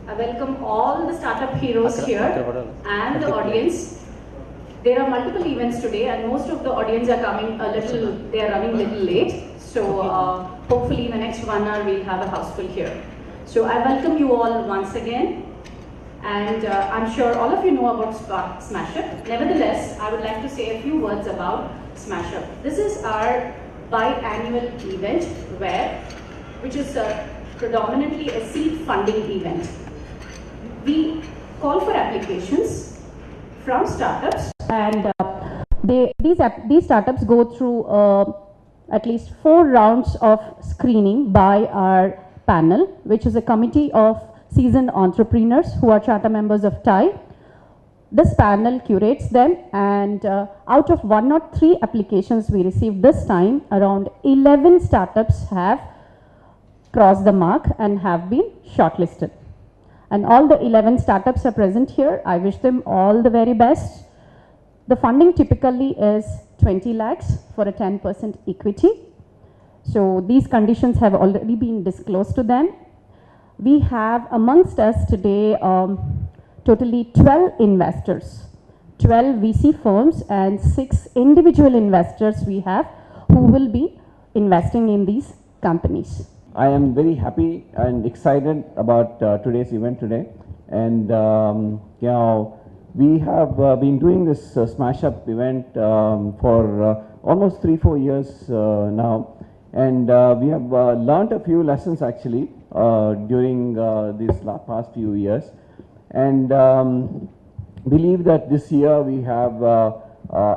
I welcome all the startup heroes here and the audience. There are multiple events today and most of the audience are coming they are running a little late. So hopefully in the next 1 hour we'll have a house full here. So I welcome you all once again. And I'm sure all of you know about Smashup. Nevertheless, I would like to say a few words about Smashup. This is our biannual event which is predominantly a seed funding event. We call for applications from startups, and these startups go through at least 4 rounds of screening by our panel, which is a committee of seasoned entrepreneurs who are charter members of TiE. This panel curates them, and out of 103 applications we received this time, around 11 startups have crossed the mark and have been shortlisted. And all the 11 startups are present here. I wish them all the very best. The funding typically is 20 lakhs for a 10% equity. So these conditions have already been disclosed to them. We have amongst us today totally 12 investors, 12 VC firms and 6 individual investors we have who will be investing in these companies. I am very happy and excited about today's event today, and you know, we have been doing this Smashup event for almost 3-4 years now, and we have learned a few lessons actually during these past few years, and believe that this year we have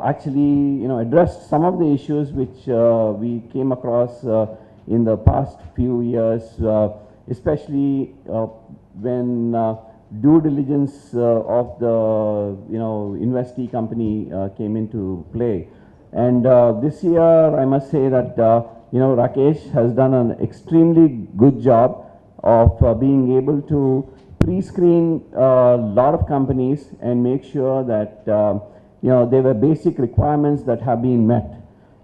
actually addressed some of the issues which we came across in the past few years, especially when due diligence of the investee company came into play. And this year I must say that Rakesh has done an extremely good job of being able to pre-screen a lot of companies and make sure that there were basic requirements that have been met.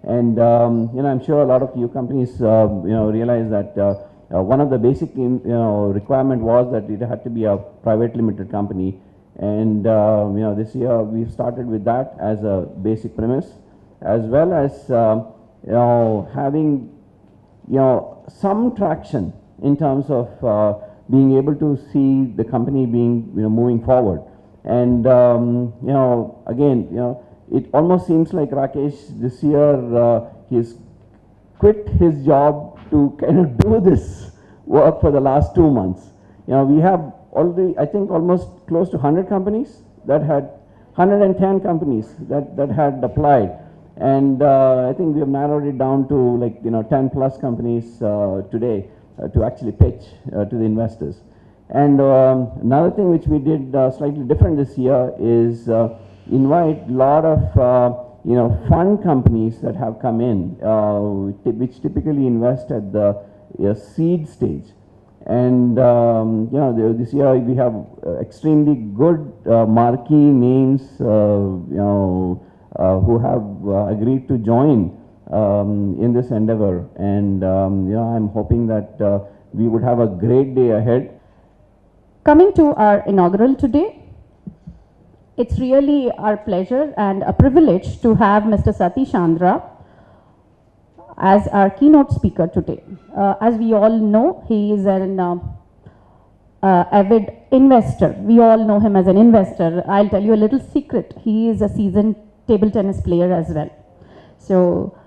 And I'm sure a lot of you companies realize that one of the basic requirement was that it had to be a private limited company, and this year we've started with that as a basic premise, as well as having some traction in terms of being able to see the company being moving forward. And again, it almost seems like Rakesh this year he's quit his job to kind of do this work for the last 2 months. We have already, I think, almost close to 100 companies that had 110 companies that had applied, and I think we have narrowed it down to like 10 plus companies today to actually pitch to the investors. And another thing which we did slightly different this year is invite a lot of fund companies that have come in, which typically invest at the seed stage. And this year we have extremely good marquee names who have agreed to join in this endeavor, and I'm hoping that we would have a great day ahead. Coming to our inaugural today, it's really our pleasure and a privilege to have Mr. Satish Andhra as our keynote speaker today. As we all know, he is an avid investor. We all know him as an investor. I'll tell you a little secret. He is a seasoned table tennis player as well. So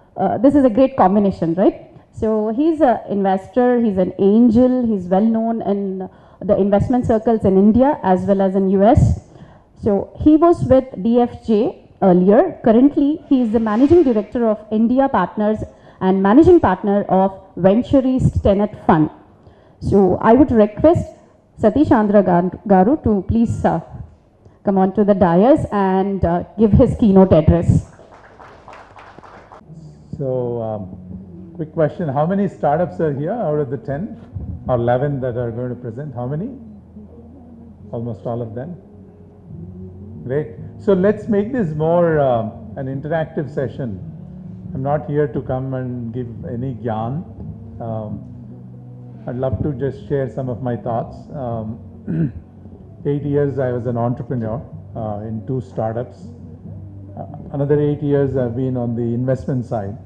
this is a great combination, right? So he's an investor, he's an angel, he's well known in the investment circles in India as well as in US. So he was with DFJ earlier. Currently, he is the managing director of India Partners and managing partner of Venture East Tenet Fund. So I would request Satish Andhra Garu to please come on to the dais and give his keynote address. So, quick question, how many startups are here out of the 10 or 11 that are going to present? How many? Almost all of them. Great. So let's make this more an interactive session. I'm not here to come and give any gyan. I'd love to just share some of my thoughts. 8 years I was an entrepreneur in 2 startups. Another 8 years I've been on the investment side.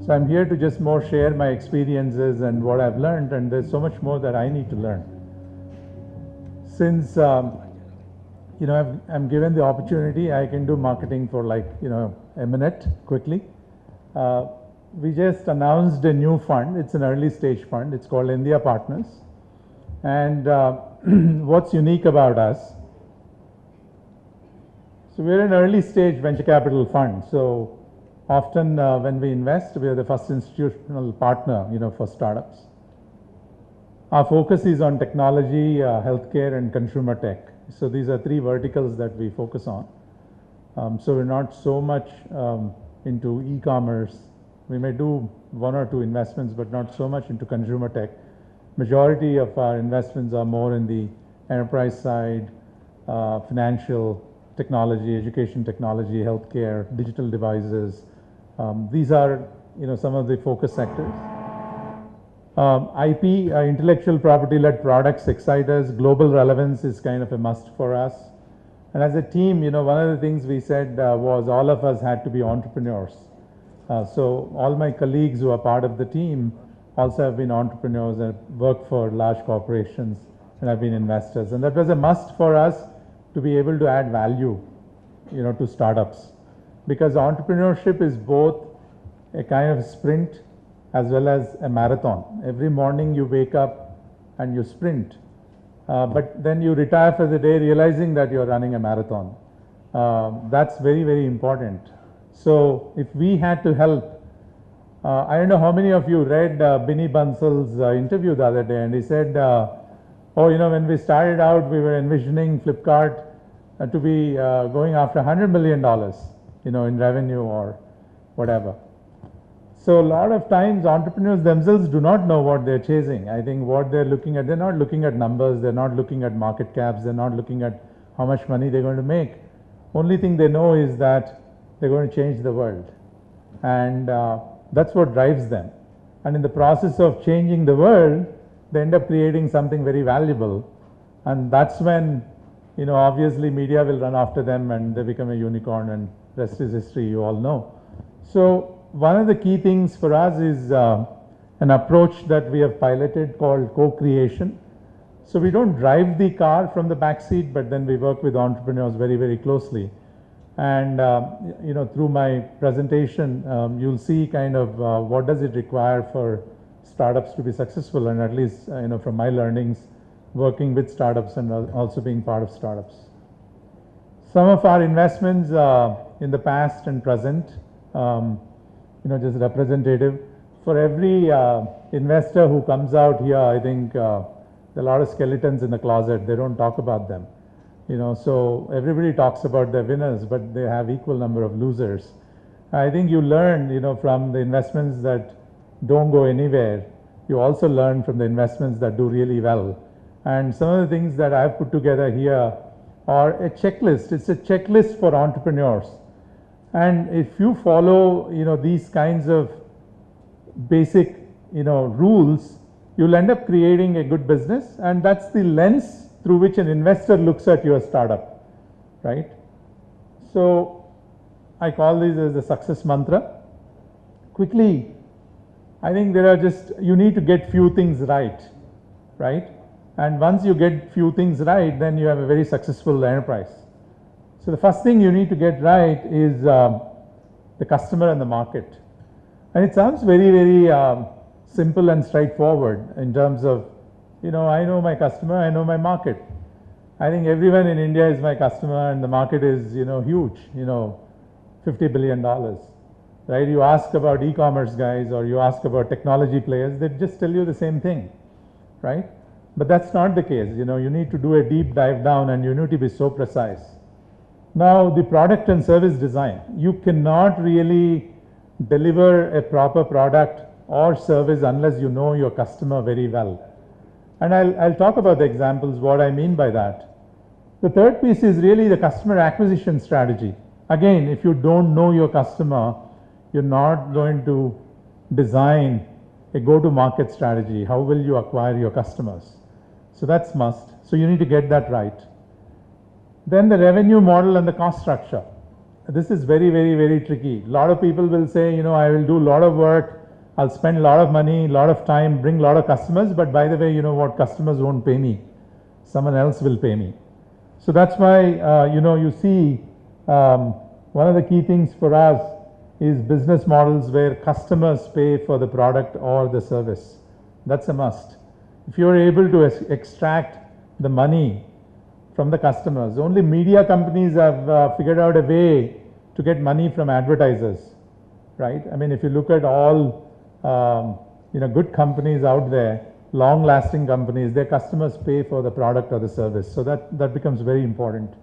So I'm here to just more share my experiences and what I've learned, and there's so much more that I need to learn. Since I'm given the opportunity, I can do marketing for like a minute quickly. We just announced a new fund. It's an early stage fund. It's called India Partners. And what's unique about us? So we're an early stage venture capital fund. So often when we invest, we are the first institutional partner, for startups. Our focus is on technology, healthcare, and consumer tech. So these are 3 verticals that we focus on. So we're not so much into e-commerce. We may do 1 or 2 investments, but not so much into consumer tech. Majority of our investments are more in the enterprise side, financial technology, education technology, healthcare, digital devices. These are, some of the focus sectors. IP, intellectual property-led products excite us. Global relevance is kind of a must for us. And as a team, one of the things we said was all of us had to be entrepreneurs. So all my colleagues who are part of the team also have been entrepreneurs and worked for large corporations and have been investors. And that was a must for us to be able to add value, to startups. Because entrepreneurship is both a kind of sprint as well as a marathon. Every morning you wake up and you sprint, but then you retire for the day realizing that you're running a marathon. That's very, very important. So if we had to help, I don't know how many of you read Binny Bansal's interview the other day, and he said, when we started out, we were envisioning Flipkart to be going after $100 million, in revenue or whatever. So a lot of times entrepreneurs themselves do not know what they're chasing. I think what they're looking at, they're not looking at numbers, they're not looking at market caps, they're not looking at how much money they're going to make. Only thing they know is that they're going to change the world. And that's what drives them. And in the process of changing the world, they end up creating something very valuable. And that's when, obviously media will run after them and they become a unicorn, and rest is history, you all know. So one of the key things for us is an approach that we have piloted called co-creation. So we don't drive the car from the back seat, but then we work with entrepreneurs very, very closely. And through my presentation, you'll see kind of what does it require for startups to be successful, and at least from my learnings, working with startups and also being part of startups. Some of our investments in the past and present, just representative. For every investor who comes out here, I think there are a lot of skeletons in the closet. They don't talk about them. So everybody talks about their winners, but they have equal number of losers. I think you learn, from the investments that don't go anywhere. You also learn from the investments that do really well. And some of the things that I've put together here are a checklist. It's a checklist for entrepreneurs. And if you follow, these kinds of basic, rules, you'll end up creating a good business. And that's the lens through which an investor looks at your startup, right? So I call these as the success mantra. Quickly, I think you need to get few things right? And once you get few things right, then you have a very successful enterprise. So the first thing you need to get right is the customer and the market. And it sounds very, very simple and straightforward in terms of, I know my customer, I know my market. I think everyone in India is my customer, and the market is, huge, $50 billion, right? You ask about e-commerce guys or you ask about technology players, they just tell you the same thing, right? But that's not the case. You need to do a deep dive down, and you need to be so precise. Now, the product and service design. You cannot really deliver a proper product or service unless you know your customer very well. And I'll talk about the examples, what I mean by that. The third piece is really the customer acquisition strategy. Again, if you don't know your customer, you're not going to design a go-to-market strategy. How will you acquire your customers? So that's must. So you need to get that right. Then the revenue model and the cost structure. This is very, very, very tricky. A lot of people will say, you know, I will do a lot of work, I'll spend a lot of money, a lot of time, bring a lot of customers, but by the way, you know what, customers won't pay me. Someone else will pay me. So that's why, you know, you see one of the key things for us is business models where customers pay for the product or the service. That's a must. If you're able to extract the money from the customers, only media companies have figured out a way to get money from advertisers, right? I mean, if you look at all, you know, good companies out there, long-lasting companies, their customers pay for the product or the service. So that becomes very important.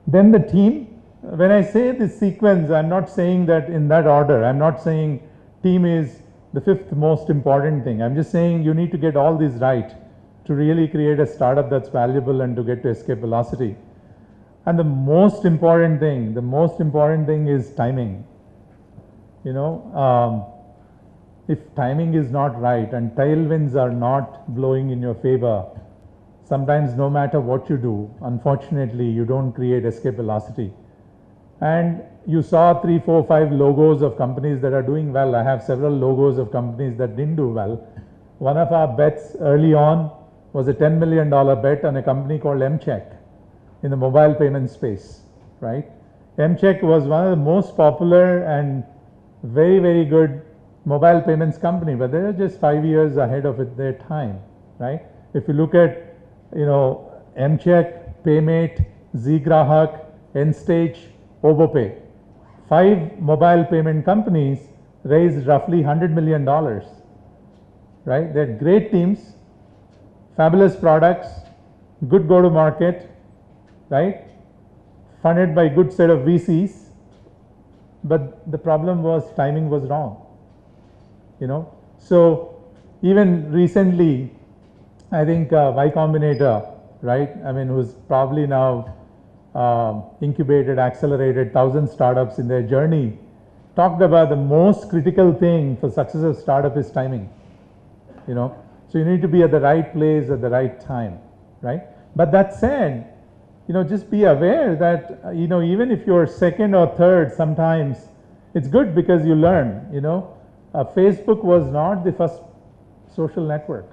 Then the team. When I say this sequence, I'm not saying that in that order. I'm not saying team is the fifth most important thing. I'm just saying you need to get all these right to really create a startup that's valuable and to get to escape velocity. And the most important thing is timing. You know, if timing is not right and tailwinds are not blowing in your favor, sometimes no matter what you do, unfortunately, you don't create escape velocity. And you saw 3, 4, 5 logos of companies that are doing well. I have several logos of companies that didn't do well. One of our bets early on was a $10 million bet on a company called Mcheck in the mobile payment space, right? Mcheck was one of the most popular and very, very good mobile payments company, but they are just 5 years ahead of their time, right? If you look at, you know, Mcheck, Paymate, Zgrahak, Enstage, Obopay, 5 mobile payment companies raised roughly $100 million, right? They're great teams, fabulous products, good go-to-market, right? Funded by good set of VCs, but the problem was timing was wrong, you know. So even recently, I think Y Combinator, right? I mean, who's probably now incubated, accelerated 1,000 startups in their journey, talked about the most critical thing for success of startup is timing, you know. So you need to be at the right place at the right time, right? But that said, you know, just be aware that, you know, even if you're second or third, sometimes it's good because you learn, you know. Facebook was not the first social network.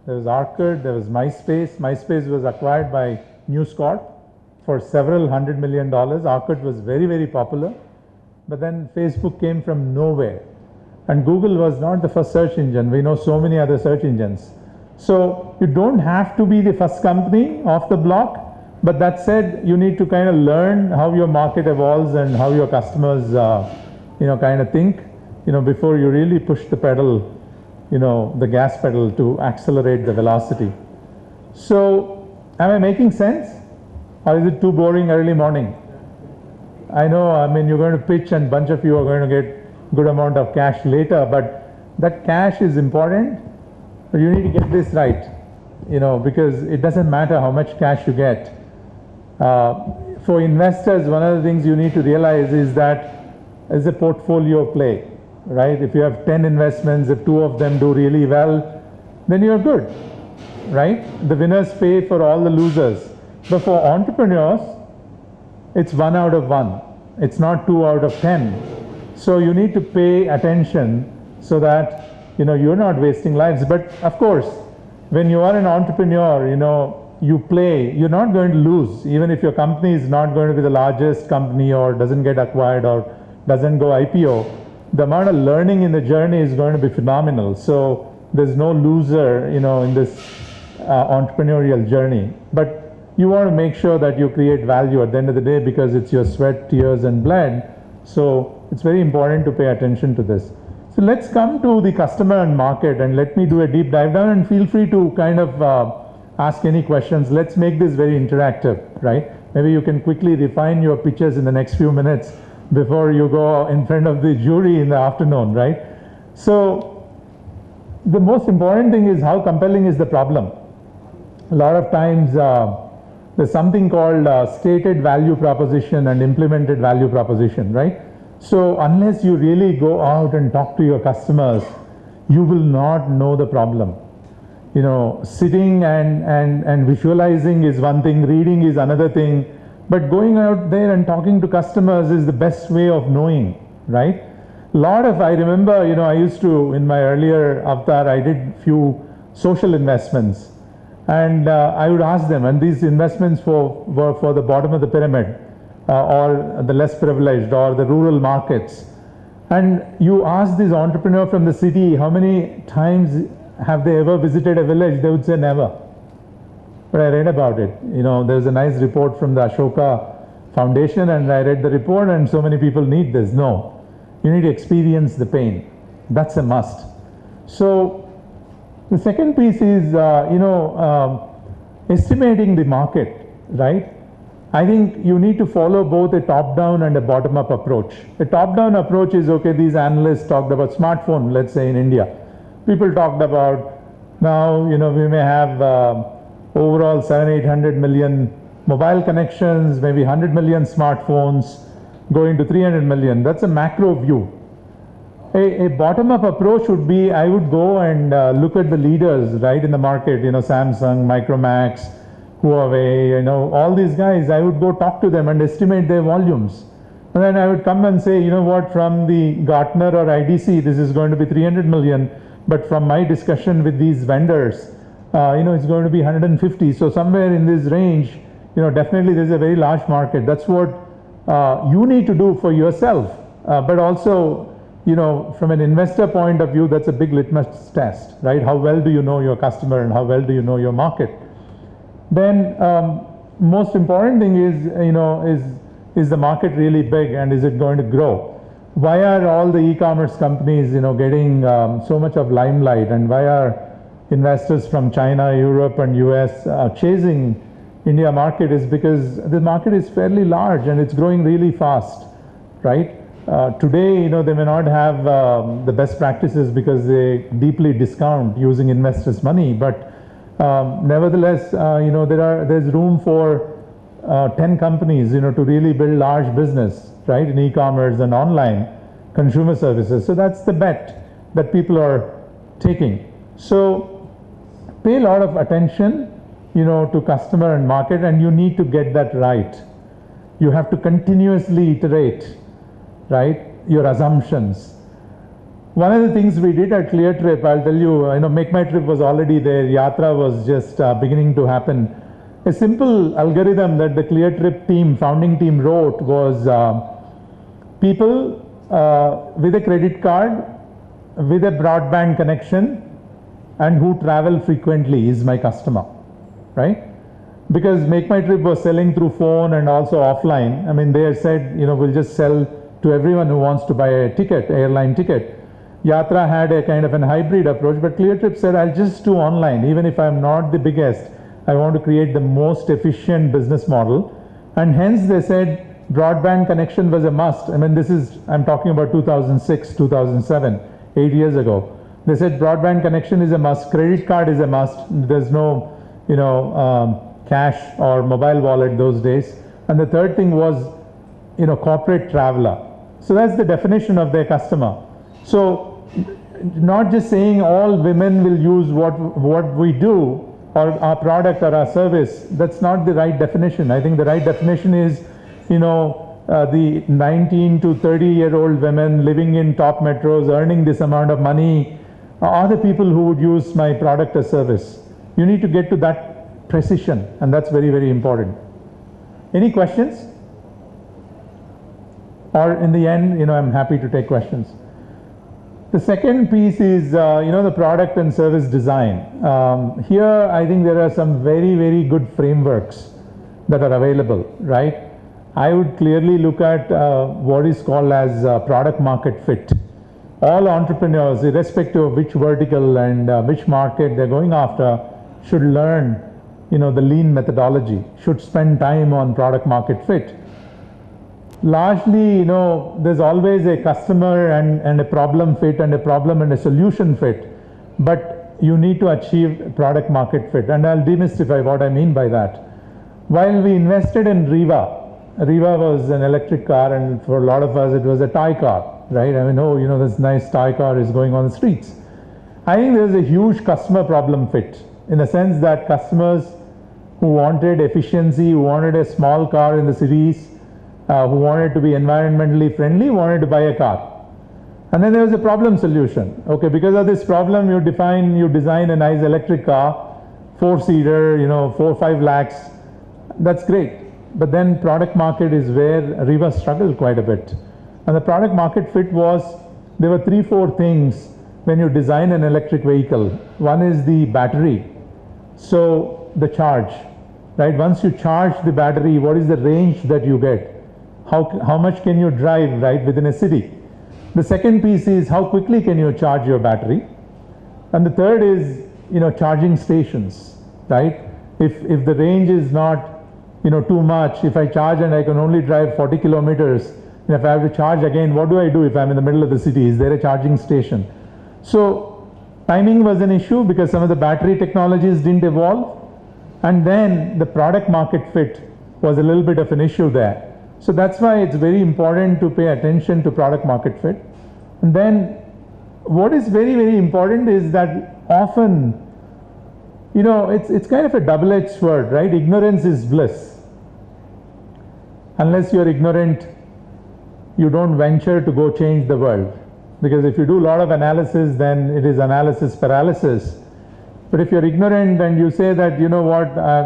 There was Orkut, there was MySpace. MySpace was acquired by News Corp for several $100 million. Orkut was very, very popular. But then Facebook came from nowhere. And Google was not the first search engine. We know so many other search engines. So you don't have to be the first company off the block. But that said, you need to kind of learn how your market evolves and how your customers, you know, kind of think, you know, before you really push the pedal, you know, the gas pedal to accelerate the velocity. So am I making sense? Or is it too boring early morning? I know, I mean, you're going to pitch and a bunch of you are going to get good amount of cash later, but that cash is important. But you need to get this right, you know, because it doesn't matter how much cash you get. For investors, one of the things you need to realize is that it's a portfolio play, right? If you have 10 investments, if 2 of them do really well, then you're good, right? The winners pay for all the losers. But for entrepreneurs, it's 1 out of 1. It's not 2 out of 10. So you need to pay attention so that, you know, you're not wasting lives. But of course, when you are an entrepreneur, you know, you play, you're not going to lose. Even if your company is not going to be the largest company or doesn't get acquired or doesn't go IPO, the amount of learning in the journey is going to be phenomenal. So there's no loser, you know, in this entrepreneurial journey. But you want to make sure that you create value at the end of the day because it's your sweat, tears, and blood. So it's very important to pay attention to this. So let's come to the customer and market, and let me do a deep dive down, and feel free to kind of ask any questions. Let's make this very interactive, right? Maybe you can quickly refine your pitches in the next few minutes before you go in front of the jury in the afternoon, right? So the most important thing is how compelling is the problem. A lot of times there's something called stated value proposition and implemented value proposition, right? So unless you really go out and talk to your customers, you will not know the problem. sitting and visualizing is one thing, reading is another thing, but going out there and talking to customers is the best way of knowing, right? I remember, I used to, in my earlier avatar, I did few social investments, and I would ask them, and these investments were for the bottom of the pyramid, or the less privileged, or the rural markets. And you ask this entrepreneur from the city, how many times have they ever visited a village? They would say never. But I read about it. There's a nice report from the Ashoka Foundation, and I read the report, and so many people need this. No. You need to experience the pain. That's a must. So the second piece is, estimating the market, right? I think you need to follow both a top-down and a bottom-up approach. A top-down approach is, okay, these analysts talked about smartphone, let's say in India. People talked about, now, we may have overall 700-800 million mobile connections, maybe 100 million smartphones, going to 300 million. That's a macro view. A bottom-up approach would be, I would go and look at the leaders, right, in the market, Samsung, Micromax, Huawei, all these guys. I would go talk to them and estimate their volumes. And then I would come and say, from the Gartner or IDC, this is going to be 300 million. But from my discussion with these vendors, it's going to be 150. So somewhere in this range, definitely there's a very large market. That's what you need to do for yourself. But also, from an investor point of view, that's a big litmus test, right? How well do you know your customer, and how well do you know your market? Then most important thing is, is the market really big, and is it going to grow? Why are all the e-commerce companies getting so much of limelight, and why are investors from China, Europe, and US chasing India market? Is because the market is fairly large and it's growing really fast, right? Today, they may not have the best practices because they deeply discount using investors' money, but nevertheless, there's room for 10 companies, to really build large business, right, in e-commerce and online consumer services. So that's the bet that people are taking. So pay a lot of attention, to customer and market, and you need to get that right. You have to continuously iterate, right, your assumptions. One of the things we did at ClearTrip, I'll tell you, Make My Trip was already there, Yatra was just beginning to happen. A simple algorithm that the ClearTrip team, founding team wrote was people with a credit card, with a broadband connection, and who travel frequently is my customer, right? Because Make My Trip was selling through phone and also offline. I mean, they said, we'll just sell to everyone who wants to buy a ticket, airline ticket. Yatra had a kind of an hybrid approach, but ClearTrip said, I'll just do online. Even if I'm not the biggest, I want to create the most efficient business model. And hence they said broadband connection was a must. I mean, I'm talking about 2006, 2007, 8 years ago. They said broadband connection is a must, credit card is a must. There's no, cash or mobile wallet those days. And the third thing was, corporate traveler. So that's the definition of their customer. So not just saying all women will use what we do, or our product or our service. That's not the right definition. I think the right definition is, the 19 to 30-year-old women living in top metros, earning this amount of money, are the people who would use my product or service. You need to get to that precision, and that's very, very important. Any questions? Or in the end, I'm happy to take questions. The second piece is, the product and service design. Here, I think there are some very, very good frameworks that are available, right? I would clearly look at what is called as product market fit. All entrepreneurs, irrespective of which vertical and which market they're going after, should learn, the lean methodology, should spend time on product market fit. Largely, there's always a customer and a problem fit, and a problem and a solution fit, but you need to achieve product market fit. And I'll demystify what I mean by that. While we invested in Riva was an electric car, and for a lot of us it was a TiE car, right? I mean, this nice TiE car is going on the streets. I think there's a huge customer problem fit. in the sense that customers who wanted efficiency, who wanted a small car in the cities, who wanted to be environmentally friendly, wanted to buy a car. And then there was a problem solution. Okay, because of this problem, you design a nice electric car, 4-seater, 4 or 5 lakhs. That's great. But then product market is where Riva struggled quite a bit. And the product market fit was, there were 3-4 things when you design an electric vehicle. One is the battery. So the charge, right? Once you charge the battery, what is the range that you get? How much can you drive, right, within a city? The second piece is how quickly can you charge your battery? And the third is, charging stations, right? If the range is not, too much, if I charge and I can only drive 40 kilometers, and if I have to charge again, what do I do if I'm in the middle of the city? Is there a charging station? So timing was an issue because some of the battery technologies didn't evolve. And then the product market fit was a little bit of an issue there. So that's why it's very important to pay attention to product market fit. And then what is very, very important is that often, it's kind of a double-edged sword, right? Ignorance is bliss. Unless you're ignorant, you don't venture to go change the world. Because if you do a lot of analysis, then it is analysis paralysis. But if you're ignorant and you say that,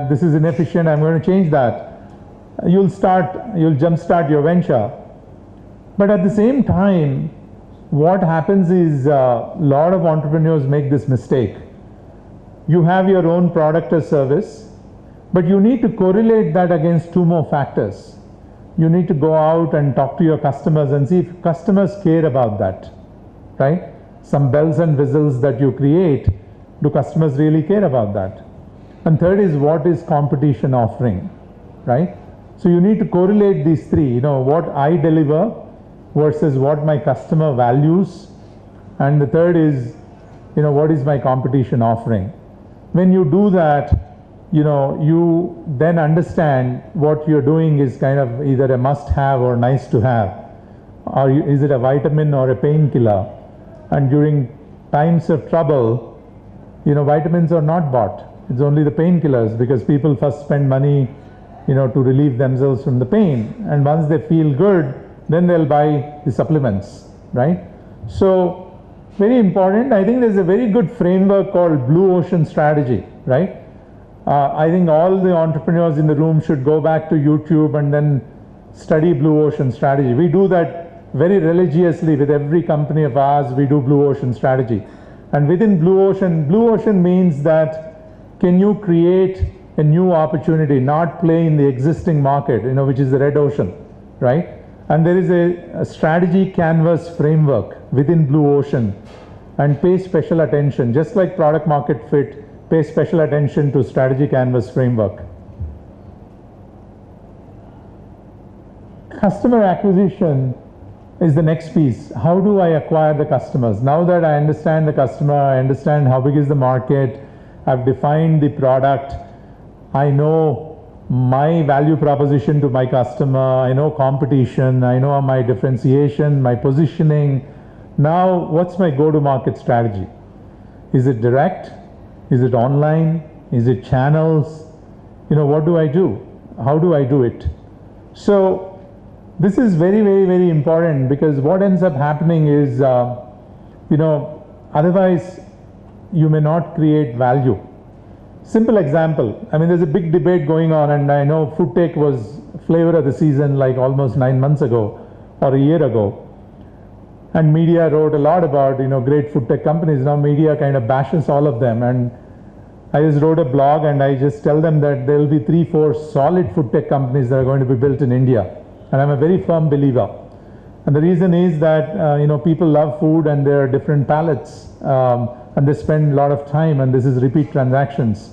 this is inefficient, I'm going to change that, you'll jumpstart your venture. But at the same time, what happens is a lot of entrepreneurs make this mistake. You have your own product or service, but you need to correlate that against 2 more factors. You need to go out and talk to your customers and see if customers care about that, right? Some bells and whistles that you create, do customers really care about that? And third is, what is competition offering, right? So you need to correlate these 3, what I deliver versus what my customer values. And the third is, what is my competition offering? When you do that, you then understand what you're doing is kind of either a must-have or nice-to-have. Or is it a vitamin or a painkiller? And during times of trouble, vitamins are not bought. It's only the painkillers, because people first spend money, to relieve themselves from the pain. And once they feel good, then they'll buy the supplements, right? So, very important. I think there's a very good framework called Blue Ocean Strategy, right? I think all the entrepreneurs in the room should go back to YouTube and then study Blue Ocean Strategy. We do that very religiously with every company of ours. We do Blue Ocean Strategy. And within Blue Ocean means that can you create a new opportunity, not play in the existing market, which is the red ocean, right? And there is a strategy canvas framework within Blue Ocean, and pay special attention, just like product market fit, pay special attention to strategy canvas framework. Customer acquisition is the next piece. How do I acquire the customers? Now that I understand the customer, I understand how big is the market, I've defined the product, I know my value proposition to my customer, I know competition, I know my differentiation, my positioning. Now, what's my go-to-market strategy? Is it direct? Is it online? Is it channels? What do I do? How do I do it? So, this is very, very, very important, because what ends up happening is, otherwise you may not create value. Simple example, there's a big debate going on, and I know food tech was flavor of the season like almost 9 months ago or a year ago. And media wrote a lot about, great food tech companies. Now media kind of bashes all of them. And I just wrote a blog and I just tell them that there will be 3-4 solid food tech companies that are going to be built in India. And I'm a very firm believer. And the reason is that, people love food and there are different palates. And they spend a lot of time, and this is repeat transactions.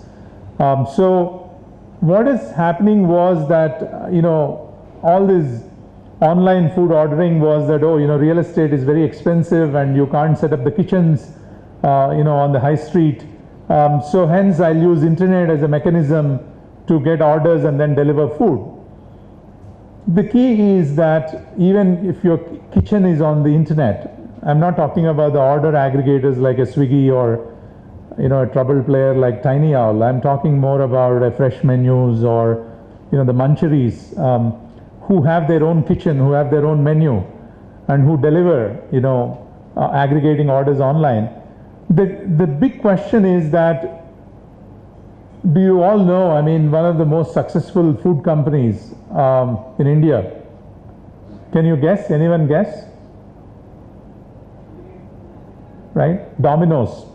So what is happening was that, all this online food ordering was that, real estate is very expensive and you can't set up the kitchens, on the high street. So hence I'll use internet as a mechanism to get orders and then deliver food. The key is that even if your kitchen is on the internet, I'm not talking about the order aggregators like a Swiggy or a troubled player like Tiny Owl. I'm talking more about fresh menus or the muncheries who have their own kitchen, who have their own menu, and who deliver aggregating orders online. The big question is that, do you all know, I mean, one of the most successful food companies in India? Can you guess? Anyone guess? Right? Domino's.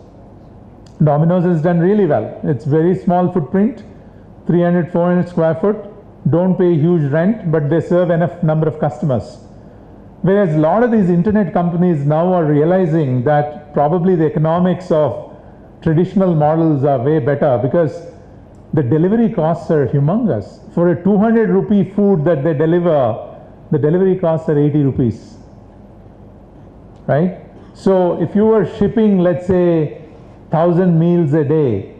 Domino's has done really well. It's very small footprint, 300, 400 square foot, don't pay huge rent, but they serve enough number of customers. Whereas a lot of these internet companies now are realizing that probably the economics of traditional models are way better, because the delivery costs are humongous. For a 200 rupee food that they deliver, the delivery costs are 80 rupees. Right? So if you were shipping, let's say, 1,000 meals a day,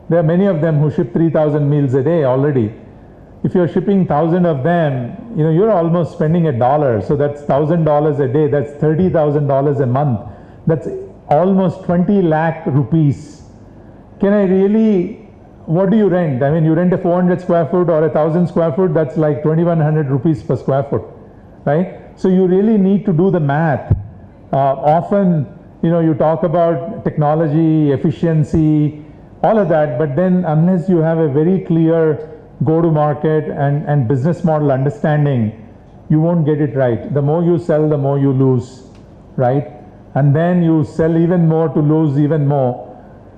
there are many of them who ship 3,000 meals a day already. If you're shipping 1,000 of them, you're almost spending $1. So that's $1,000 a day. That's $30,000 a month. That's almost 20 lakh rupees. Can I really, what do you rent? I mean, you rent a 400 square foot or 1,000 square foot, that's like 2,100 rupees per square foot, right? So you really need to do the math. Often, you talk about technology, efficiency, all of that, but then unless you have a very clear go-to-market and business model understanding, you won't get it right. The more you sell, the more you lose, right? And then you sell even more to lose even more.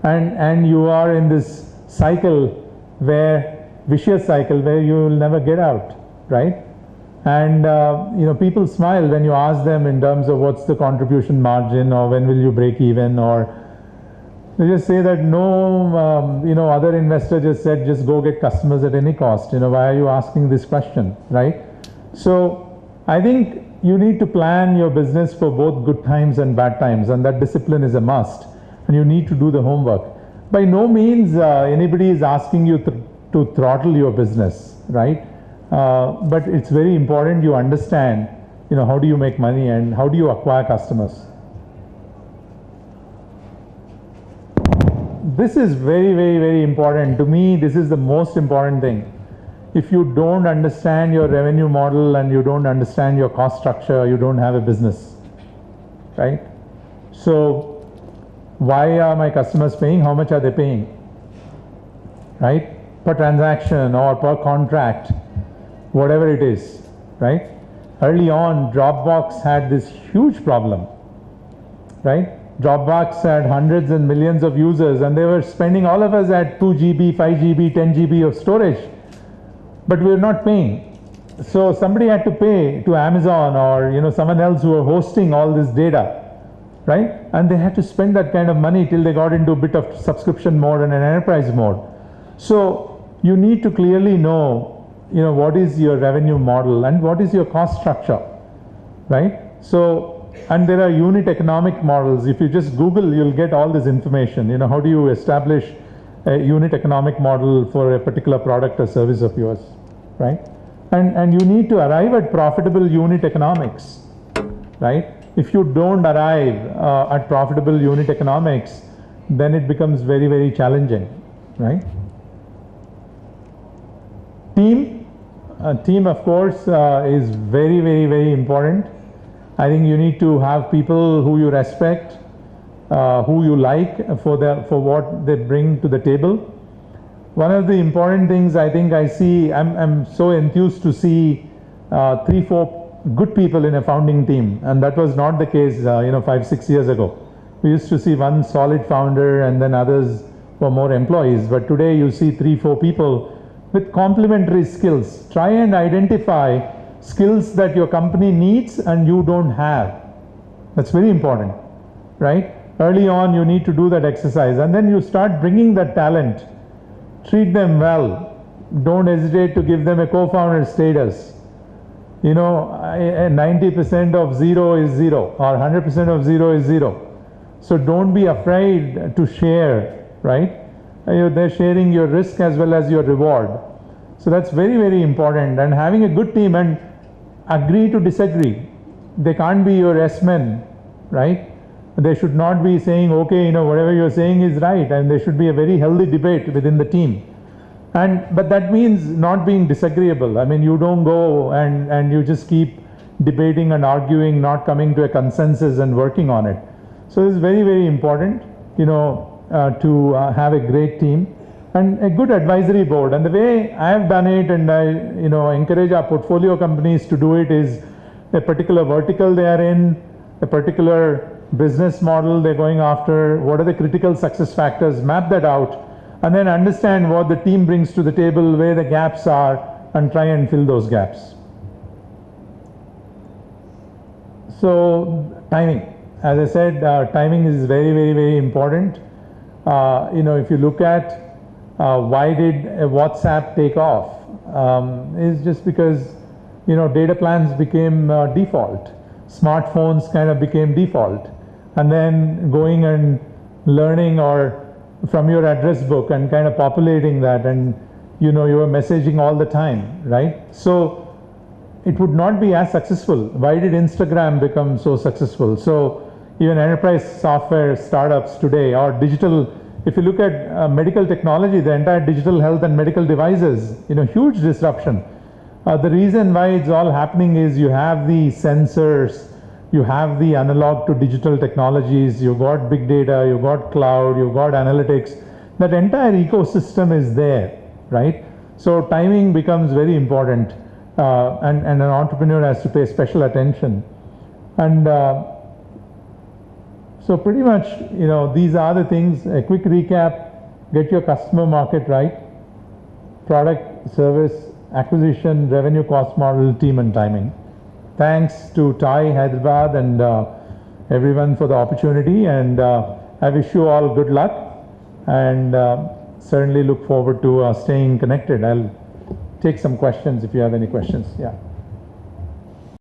And you are in this cycle vicious cycle where you will never get out, right? And people smile when you ask them in terms of what's the contribution margin, or when will you break even, or they just say that no, other investor just said just go get customers at any cost. Why are you asking this question, right? So I think you need to plan your business for both good times and bad times, and that discipline is a must, and you need to do the homework. By no means anybody is asking you to throttle your business, right? But it's very important you understand, how do you make money and how do you acquire customers. This is very, very, very important. To me, this is the most important thing. If you don't understand your revenue model and you don't understand your cost structure, you don't have a business, right? So why are my customers paying? How much are they paying, right? Per transaction or per contract, whatever it is, right? Early on, Dropbox had this huge problem, right? Dropbox had hundreds and millions of users, and they were spending, all of us at 2 GB, 5 GB, 10 GB of storage, but we were not paying. So somebody had to pay to Amazon or someone else who were hosting all this data, right? And they had to spend that kind of money till they got into a bit of subscription mode and an enterprise mode. So you need to clearly know, what is your revenue model and what is your cost structure, right? So, and there are unit economic models. If you just Google, you'll get all this information. How do you establish a unit economic model for a particular product or service of yours, right? And you need to arrive at profitable unit economics, right? If you don't arrive at profitable unit economics, then it becomes very, very challenging, right? Team, of course, is very, very, very important. I think you need to have people who you respect, who you like for what they bring to the table. One of the important things I think I see, I'm so enthused to see 3-4 good people in a founding team, and that was not the case 5-6 years ago. We used to see one solid founder and then others were more employees, but today you see 3-4 people with complementary skills. Try and identify skills that your company needs and you don't have. That's very important, right? Early on you need to do that exercise, and then you start bringing that talent. Treat them well. Don't hesitate to give them a co-founder status. 90% of 0 is 0, or 100% of 0 is 0. So don't be afraid to share, right? They're sharing your risk as well as your reward. So that's very, very important. And having a good team, and agree to disagree. They can't be your yes-men, right? They should not be saying, okay, whatever you're saying is right, and there should be a very healthy debate within the team. But that means not being disagreeable. I mean, you don't go and you just keep debating and arguing, not coming to a consensus and working on it. So it's very, very important, to have a great team and a good advisory board. And the way I have done it, and I, encourage our portfolio companies to do it, is a particular vertical they are in, a particular business model they're going after, what are the critical success factors, map that out, and then understand what the team brings to the table, where the gaps are, and try and fill those gaps. So timing, as I said, timing is very, very, very important. If you look at why did WhatsApp take off, is just because data plans became default. Smartphones kind of became default, and then going and learning or from your address book and kind of populating that, and you were messaging all the time, right? So it would not be as successful. Why did Instagram become so successful? So even enterprise software startups today, or digital, if you look at medical technology, the entire digital health and medical devices, huge disruption. The reason why it's all happening is you have the sensors, you have the analog to digital technologies, you've got big data, you've got cloud, you've got analytics. That entire ecosystem is there, right? So timing becomes very important, and an entrepreneur has to pay special attention. And so pretty much, these are the things. A quick recap: get your customer market right, product, service, acquisition, revenue, cost model, team, and timing. Thanks to TiE Hyderabad and everyone for the opportunity, and I wish you all good luck, and certainly look forward to staying connected. I'll take some questions if you have any questions. Yeah.